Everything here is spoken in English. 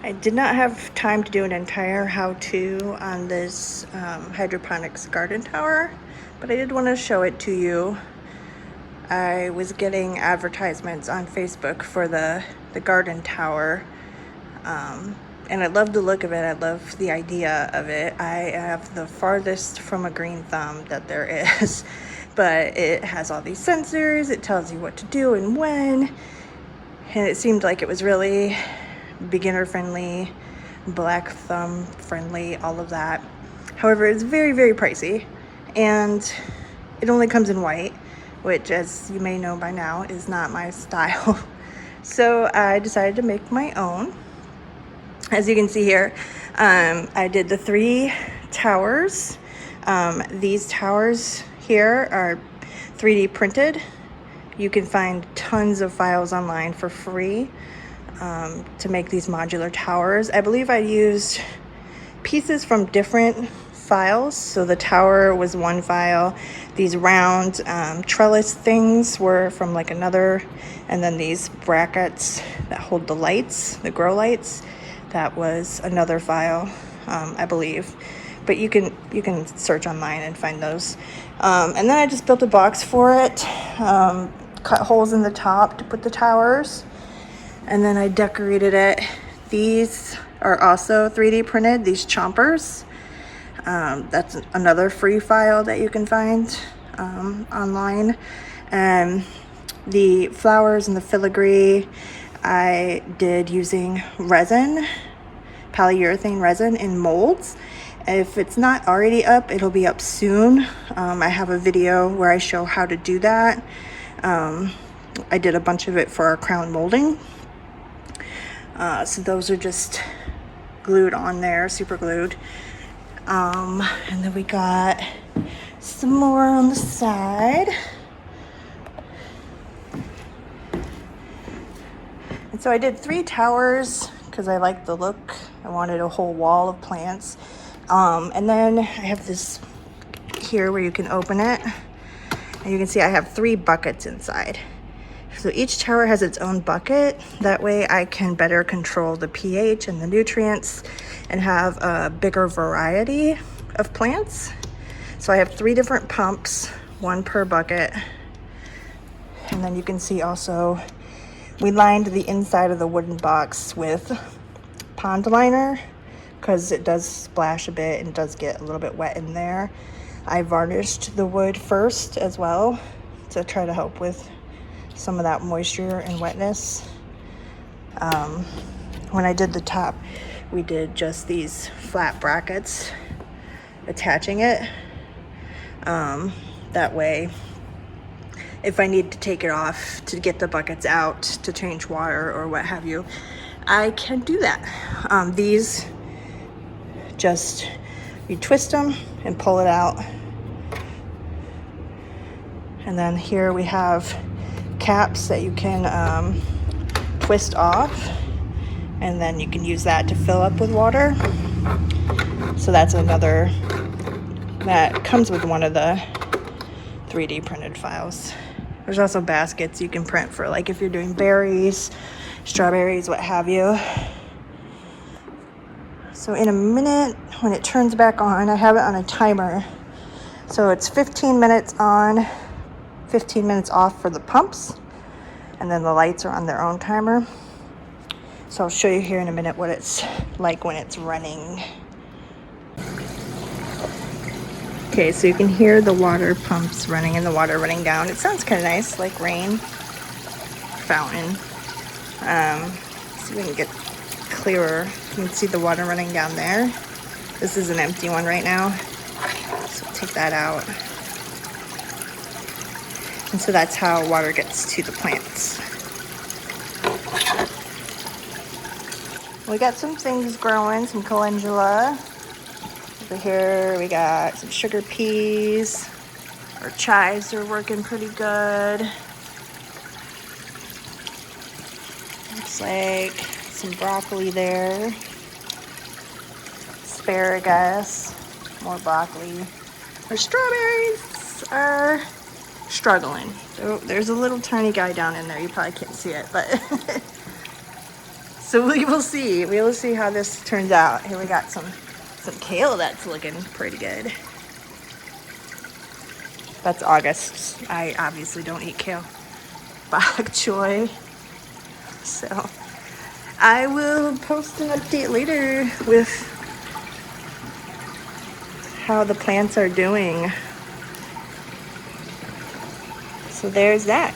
I did not have time to do an entire how-to on this hydroponics garden tower, but I did want to show it to you. I was getting advertisements on Facebook for the garden tower, and I love the look of it. I love the idea of it. I have the farthest from a green thumb that there is, but it has all these sensors. It tells you what to do and when, and it seemed like it was really beginner friendly, black thumb friendly, all of that. However, it's very, very pricey, and it only comes in white, which, as you may know by now, is not my style. So I decided to make my own. As you can see here, I did the 3 towers. These towers here are 3D printed. You can find tons of files online for free to make these modular towers. I believe I used pieces from different files. So the tower was one file. These round trellis things were from like another, and then these brackets that hold the lights, the grow lights, that was another file, I believe. But you can search online and find those. And then I just built a box for it, cut holes in the top to put the towers, and then I decorated it. These are also 3D printed, these chompers. That's another free file that you can find online. And the flowers and the filigree I did using resin, polyurethane resin in molds. If it's not already up, it'll be up soon. I have a video where I show how to do that. I did a bunch of it for our crown molding. So those are just glued on there, super glued. And then we got some more on the side. And so I did 3 towers because I liked the look. I wanted a whole wall of plants. And then I have this here where you can open it. And you can see I have 3 buckets inside. So each tower has its own bucket. That way I can better control the pH and the nutrients and have a bigger variety of plants. So I have 3 different pumps, 1 per bucket. And then you can see also we lined the inside of the wooden box with pond liner because it does splash a bit and does get a little bit wet in there. I varnished the wood first as well to try to help with some of that moisture and wetness. When I did the top, we did just these flat brackets attaching it. That way, if I need to take it off to get the buckets out to change water or what have you, I can do that. These just, you twist them and pull it out. And then here we have caps that you can twist off, and then you can use that to fill up with water. So that's another, that comes with one of the 3D printed files. There's also baskets you can print for, like if you're doing berries, strawberries, what have you. So in a minute, when it turns back on, I have it on a timer. So it's 15 minutes on, 15 minutes off for the pumps, and then the lights are on their own timer. So I'll show you here in a minute what it's like when it's running. Okay, so you can hear the water pumps running and the water running down. It sounds kind of nice, like rain, fountain. So we can get clearer. You can see the water running down there. This is an empty one right now, so take that out. And so that's how water gets to the plants. We got some things growing, some calendula. Over here we got some sugar peas. Our chives are working pretty good. Looks like some broccoli there. Asparagus, more broccoli. Our strawberries are struggling. So there's a little tiny guy down in there. You probably can't see it, but So we will see. We will see how this turns out. Here we got some kale that's looking pretty good. That's August. I obviously don't eat kale. Bok choy. So I will post an update later with how the plants are doing. So there's that.